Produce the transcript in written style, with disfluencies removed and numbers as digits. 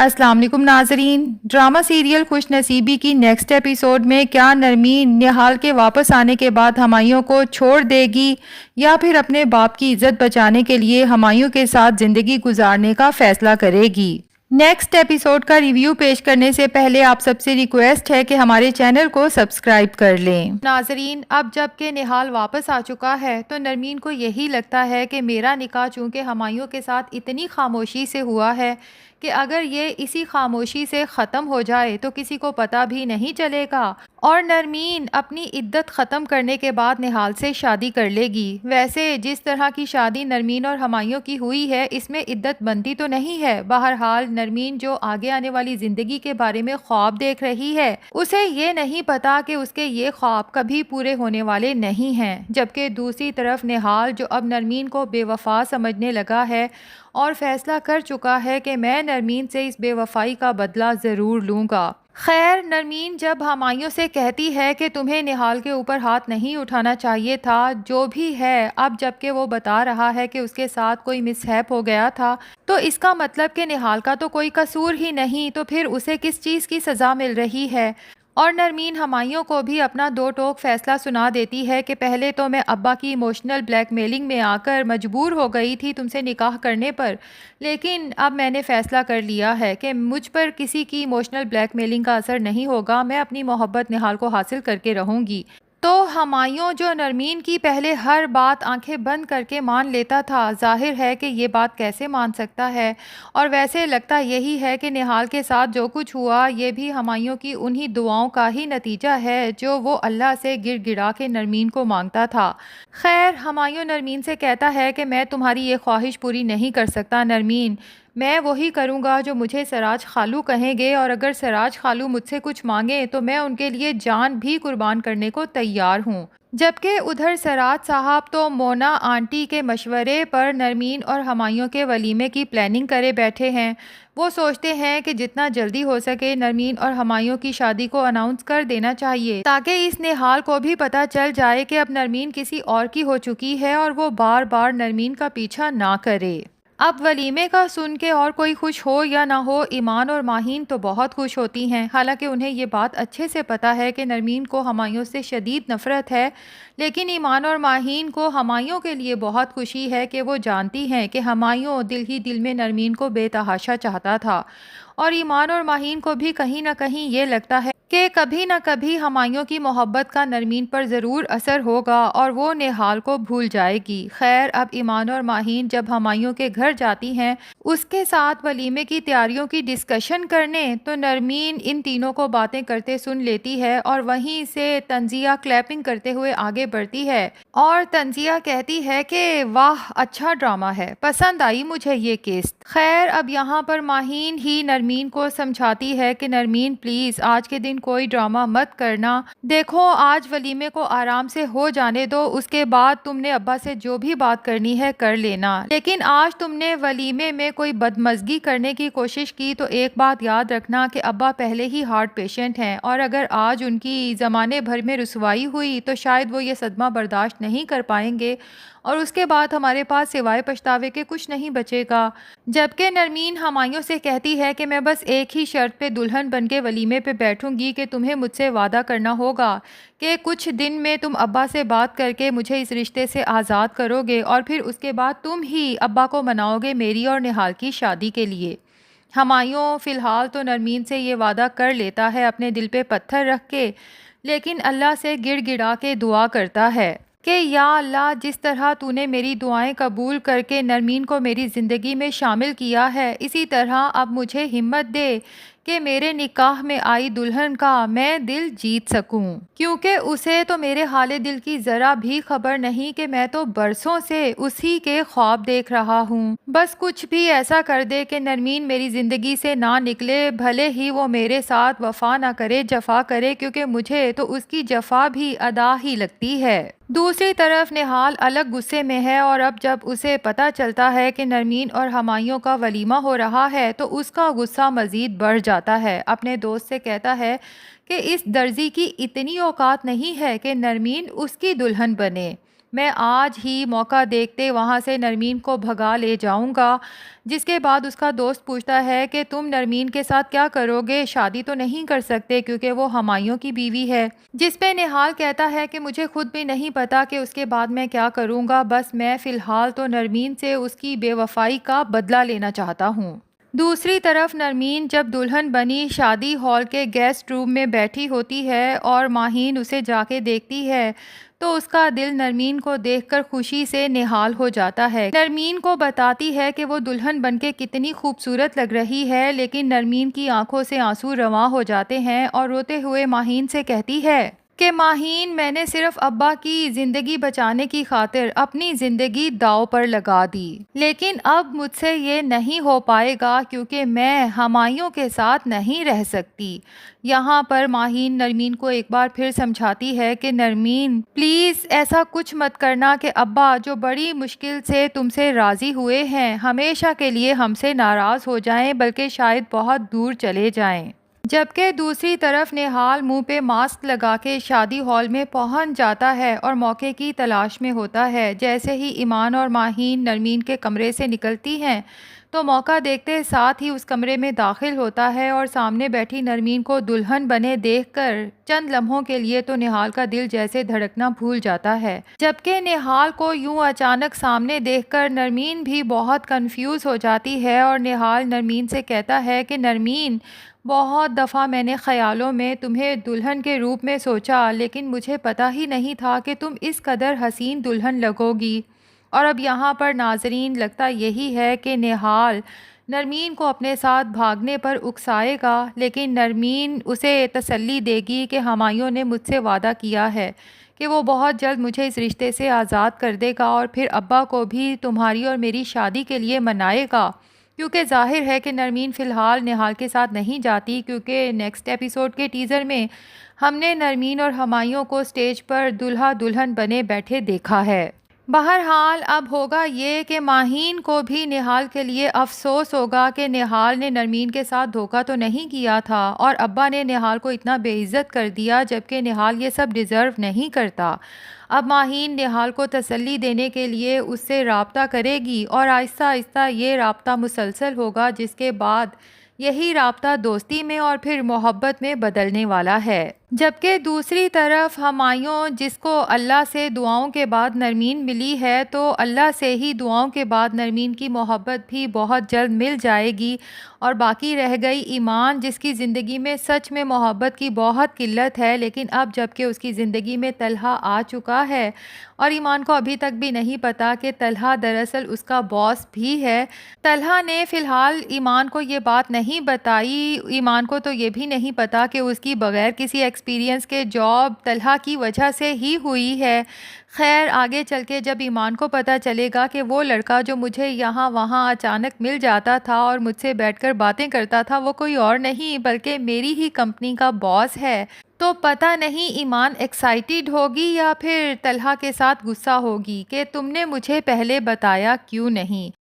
السلام علیکم ناظرین، ڈرامہ سیریل خوش نصیبی کی نیکسٹ ایپیسوڈ میں کیا نرمین نہال کے واپس آنے کے بعد ہمایوں کو چھوڑ دے گی یا پھر اپنے باپ کی عزت بچانے کے لیے ہمایوں کے ساتھ زندگی گزارنے کا فیصلہ کرے گی؟ نیکسٹ ایپیسوڈ کا ریویو پیش کرنے سے پہلے آپ سب سے ریکویسٹ ہے کہ ہمارے چینل کو سبسکرائب کر لیں۔ ناظرین، اب جب کہ نہال واپس آ چکا ہے تو نرمین کو یہی لگتا ہے کہ میرا نکاح چونکہ ہمایوں کے ساتھ اتنی خاموشی سے ہوا ہے کہ اگر یہ اسی خاموشی سے ختم ہو جائے تو کسی کو پتہ بھی نہیں چلے گا، اور نرمین اپنی عدت ختم کرنے کے بعد نہال سے شادی کر لے گی۔ ویسے جس طرح کی شادی نرمین اور ہمایوں کی ہوئی ہے اس میں عدت بنتی تو نہیں ہے۔ بہرحال نرمین جو آگے آنے والی زندگی کے بارے میں خواب دیکھ رہی ہے، اسے یہ نہیں پتا کہ اس کے یہ خواب کبھی پورے ہونے والے نہیں ہیں، جبکہ دوسری طرف نہال جو اب نرمین کو بے وفا سمجھنے لگا ہے اور فیصلہ کر چکا ہے کہ میں نرمین سے اس بے وفائی کا بدلہ ضرور لوں گا۔ خیر، نرمین جب ہمایوں سے کہتی ہے کہ تمہیں نہال کے اوپر ہاتھ نہیں اٹھانا چاہیے تھا، جو بھی ہے، اب جب کہ وہ بتا رہا ہے کہ اس کے ساتھ کوئی مس ہیپ ہو گیا تھا تو اس کا مطلب کہ نہال کا تو کوئی قصور ہی نہیں، تو پھر اسے کس چیز کی سزا مل رہی ہے؟ اور نرمین ہمایوں کو بھی اپنا دو ٹوک فیصلہ سنا دیتی ہے کہ پہلے تو میں ابا کی ایموشنل بلیک میلنگ میں آ کر مجبور ہو گئی تھی تم سے نکاح کرنے پر، لیکن اب میں نے فیصلہ کر لیا ہے کہ مجھ پر کسی کی ایموشنل بلیک میلنگ کا اثر نہیں ہوگا، میں اپنی محبت نہال کو حاصل کر کے رہوں گی۔ تو ہمایوں جو نرمین کی پہلے ہر بات آنکھیں بند کر کے مان لیتا تھا، ظاہر ہے کہ یہ بات کیسے مان سکتا ہے؟ اور ویسے لگتا یہی ہے کہ نہال کے ساتھ جو کچھ ہوا یہ بھی ہمایوں کی انہی دعاؤں کا ہی نتیجہ ہے جو وہ اللہ سے گڑ گڑا کے نرمین کو مانگتا تھا۔ خیر، ہمایوں نرمین سے کہتا ہے کہ میں تمہاری یہ خواہش پوری نہیں کر سکتا نرمین، میں وہی کروں گا جو مجھے سراج خالو کہیں گے، اور اگر سراج خالو مجھ سے کچھ مانگیں تو میں ان کے لیے جان بھی قربان کرنے کو تیار ہوں۔ جبکہ ادھر سراج صاحب تو مونا آنٹی کے مشورے پر نرمین اور ہمایوں کے ولیمے کی پلاننگ کرے بیٹھے ہیں۔ وہ سوچتے ہیں کہ جتنا جلدی ہو سکے نرمین اور ہمایوں کی شادی کو اناؤنس کر دینا چاہیے تاکہ اس نہال کو بھی پتہ چل جائے کہ اب نرمین کسی اور کی ہو چکی ہے اور وہ بار بار نرمین کا پیچھا نہ کرے۔ اب ولیمے کا سن کے اور کوئی خوش ہو یا نہ ہو، ایمان اور ماہین تو بہت خوش ہوتی ہیں، حالانکہ انہیں یہ بات اچھے سے پتہ ہے کہ نرمین کو ہمایوں سے شدید نفرت ہے، لیکن ایمان اور ماہین کو ہمایوں کے لیے بہت خوشی ہے کہ وہ جانتی ہیں کہ ہمایوں دل ہی دل میں نرمین کو بے تحاشا چاہتا تھا، اور ایمان اور ماہین کو بھی کہیں نہ کہیں یہ لگتا ہے کہ کبھی نہ کبھی ہمایوں کی محبت کا نرمین پر ضرور اثر ہوگا اور وہ نہال کو بھول جائے گی۔ خیر، اب ایمان اور ماہین جب ہمایوں کے گھر جاتی ہیں اس کے ساتھ ولیمے کی تیاریوں کی ڈسکشن کرنے، تو نرمین ان تینوں کو باتیں کرتے سن لیتی ہے اور وہیں سے تنزیہ کلیپنگ کرتے ہوئے آگے بڑھتی ہے اور تنزیہ کہتی ہے کہ واہ، اچھا ڈرامہ ہے، پسند آئی مجھے یہ قسط۔ خیر، اب یہاں پر ماہین ہی نرمین کو سمجھاتی ہے کہ نرمین پلیز آج کے دن کوئی ڈرامہ مت کرنا، دیکھو آج ولیمے کو آرام سے ہو جانے دو، اس کے بعد تم نے ابا سے جو بھی بات کرنی ہے کر لینا، لیکن آج تم نے ولیمے میں کوئی بدمزگی کرنے کی کوشش کی تو ایک بات یاد رکھنا کہ ابا پہلے ہی ہارٹ پیشنٹ ہیں، اور اگر آج ان کی زمانے بھر میں رسوائی ہوئی تو شاید وہ یہ صدمہ برداشت نہیں کر پائیں گے، اور اس کے بعد ہمارے پاس سوائے پچھتاوے کے کچھ نہیں بچے گا۔ جبکہ نرمین ہمایوں سے کہتی ہے کہ میں بس ایک ہی شرط پہ دلہن بن کے ولیمے پہ بیٹھوں گی کہ تمہیں مجھ سے وعدہ کرنا ہوگا کہ کچھ دن میں تم ابا سے بات کر کے مجھے اس رشتے سے آزاد کرو گے، اور پھر اس کے بعد تم ہی ابا کو مناؤ گے میری اور نہال کی شادی کے لیے۔ ہمایوں فی الحال تو نرمین سے یہ وعدہ کر لیتا ہے اپنے دل پہ پتھر رکھ کے، لیکن اللہ سے گڑ گڑا کے دعا کرتا ہے کہ یا اللہ، جس طرح تو نے میری دعائیں قبول کر کے نرمین کو میری زندگی میں شامل کیا ہے، اسی طرح اب مجھے ہمت دے کہ میرے نکاح میں آئی دلہن کا میں دل جیت سکوں، کیونکہ اسے تو میرے حال دل کی ذرا بھی خبر نہیں کہ میں تو برسوں سے اسی کے خواب دیکھ رہا ہوں۔ بس کچھ بھی ایسا کر دے کہ نرمین میری زندگی سے نہ نکلے، بھلے ہی وہ میرے ساتھ وفا نہ کرے، جفا کرے، کیونکہ مجھے تو اس کی جفا بھی ادا ہی لگتی ہے۔ دوسری طرف نہال الگ غصے میں ہے، اور اب جب اسے پتہ چلتا ہے کہ نرمین اور ہمایوں کا ولیمہ ہو رہا ہے تو اس کا غصہ مزید بڑھ جاتا ہے۔ اپنے دوست سے کہتا ہے کہ اس درزی کی اتنی اوقات نہیں ہے کہ نرمین اس کی دلہن بنے، میں آج ہی موقع دیکھتے وہاں سے نرمین کو بھگا لے جاؤں گا۔ جس کے بعد اس کا دوست پوچھتا ہے کہ تم نرمین کے ساتھ کیا کرو گے؟ شادی تو نہیں کر سکتے کیونکہ وہ ہمایوں کی بیوی ہے۔ جس پہ نہال کہتا ہے کہ مجھے خود بھی نہیں پتا کہ اس کے بعد میں کیا کروں گا، بس میں فی الحال تو نرمین سے اس کی بے وفائی کا بدلہ لینا چاہتا ہوں۔ دوسری طرف نرمین جب دلہن بنی شادی ہال کے گیسٹ روم میں بیٹھی ہوتی ہے اور ماہین اسے جا کے دیکھتی ہے تو اس کا دل نرمین کو دیکھ کر خوشی سے نہال ہو جاتا ہے۔ نرمین کو بتاتی ہے کہ وہ دلہن بن کے کتنی خوبصورت لگ رہی ہے، لیکن نرمین کی آنکھوں سے آنسو رواں ہو جاتے ہیں اور روتے ہوئے ماہین سے کہتی ہے کہ ماہین، میں نے صرف ابا کی زندگی بچانے کی خاطر اپنی زندگی داؤ پر لگا دی، لیکن اب مجھ سے یہ نہیں ہو پائے گا کیونکہ میں ہمایوں کے ساتھ نہیں رہ سکتی۔ یہاں پر ماہین نرمین کو ایک بار پھر سمجھاتی ہے کہ نرمین پلیز ایسا کچھ مت کرنا کہ ابا جو بڑی مشکل سے تم سے راضی ہوئے ہیں ہمیشہ کے لیے ہم سے ناراض ہو جائیں، بلکہ شاید بہت دور چلے جائیں۔ جبکہ دوسری طرف نہال منہ پہ ماسک لگا کے شادی ہال میں پہنچ جاتا ہے اور موقع کی تلاش میں ہوتا ہے۔ جیسے ہی ایمان اور ماہین نرمین کے کمرے سے نکلتی ہیں تو موقع دیکھتے ساتھ ہی اس کمرے میں داخل ہوتا ہے اور سامنے بیٹھی نرمین کو دلہن بنے دیکھ کر چند لمحوں کے لیے تو نہال کا دل جیسے دھڑکنا بھول جاتا ہے۔ جبکہ نہال کو یوں اچانک سامنے دیکھ کر نرمین بھی بہت کنفیوز ہو جاتی ہے اور نہال نرمین سے کہتا ہے کہ نرمین، بہت دفعہ میں نے خیالوں میں تمہیں دلہن کے روپ میں سوچا، لیکن مجھے پتا ہی نہیں تھا کہ تم اس قدر حسین دلہن لگو گی۔ اور اب یہاں پر ناظرین لگتا یہی ہے کہ نہال نرمین کو اپنے ساتھ بھاگنے پر اکسائے گا، لیکن نرمین اسے تسلی دے گی کہ ہمایوں نے مجھ سے وعدہ کیا ہے کہ وہ بہت جلد مجھے اس رشتے سے آزاد کر دے گا اور پھر ابا کو بھی تمہاری اور میری شادی کے لیے منائے گا۔ کیونکہ ظاہر ہے کہ نرمین فی الحال نہال کے ساتھ نہیں جاتی، کیونکہ نیکسٹ ایپیسوڈ کے ٹیزر میں ہم نے نرمین اور ہمایوں کو سٹیج پر دلہا دلہن بنے بیٹھے دیکھا ہے۔ بہرحال اب ہوگا یہ کہ ماہین کو بھی نہال کے لیے افسوس ہوگا کہ نہال نے نرمین کے ساتھ دھوکہ تو نہیں کیا تھا اور ابا نے نہال کو اتنا بے عزت کر دیا، جبکہ نہال یہ سب ڈیزرو نہیں کرتا۔ اب ماہین نہال کو تسلی دینے کے لیے اس سے رابطہ کرے گی اور آہستہ آہستہ یہ رابطہ مسلسل ہوگا، جس کے بعد یہی رابطہ دوستی میں اور پھر محبت میں بدلنے والا ہے۔ جبکہ دوسری طرف ہمایوں، جس کو اللہ سے دعاؤں کے بعد نرمین ملی ہے، تو اللہ سے ہی دعاؤں کے بعد نرمین کی محبت بھی بہت جلد مل جائے گی۔ اور باقی رہ گئی ایمان، جس کی زندگی میں سچ میں محبت کی بہت قلت ہے، لیکن اب جب کہ اس کی زندگی میں طلحہ آ چکا ہے اور ایمان کو ابھی تک بھی نہیں پتا کہ طلحہ دراصل اس کا باس بھی ہے۔ طلحہ نے فی الحال ایمان کو یہ بات نہیں بتائی، ایمان کو تو یہ بھی نہیں پتا کہ اس کی بغیر کسی ایکسپیرینس کے جاب طلحہ کی وجہ سے ہی ہوئی ہے۔ خیر، آگے چل کے جب ایمان کو پتہ چلے گا کہ وہ لڑکا جو مجھے یہاں وہاں اچانک مل جاتا تھا اور مجھ سے بیٹھ کر باتیں کرتا تھا، وہ کوئی اور نہیں بلکہ میری ہی کمپنی کا باس ہے، تو پتہ نہیں ایمان ایکسائٹیڈ ہوگی یا پھر طلحہ کے ساتھ غصہ ہوگی کہ تم نے مجھے پہلے بتایا کیوں نہیں۔